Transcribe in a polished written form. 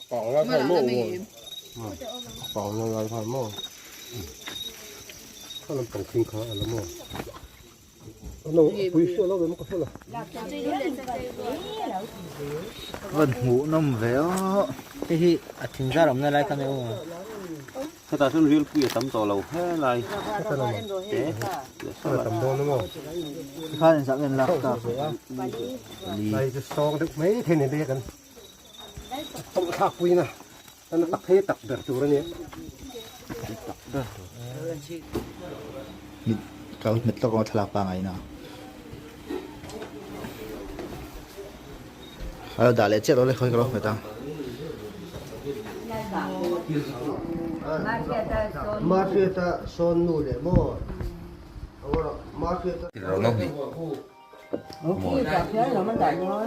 Còn là phải mổ còn là phải mổ nó làm tổng kinh khó là mổ nó quý số nó về mất số là vẫn ngủ nó véo thì thỉnh ra làm này cái này thế ta xin riêng quý tấm tàu lầu hết lại cái nào thế là tầm đô đúng không khai nên sao nên là cả đây cái son được mấy thế này đây cần không khác quý nè nó tập thế tập được chủ đó nhé kau mit lo ko thlak pa ngai na alo dale che lo le khoi ko ta Marfieta son nude mo ora marfieta rồi nó thì Khi cà phê là mình đại thôi.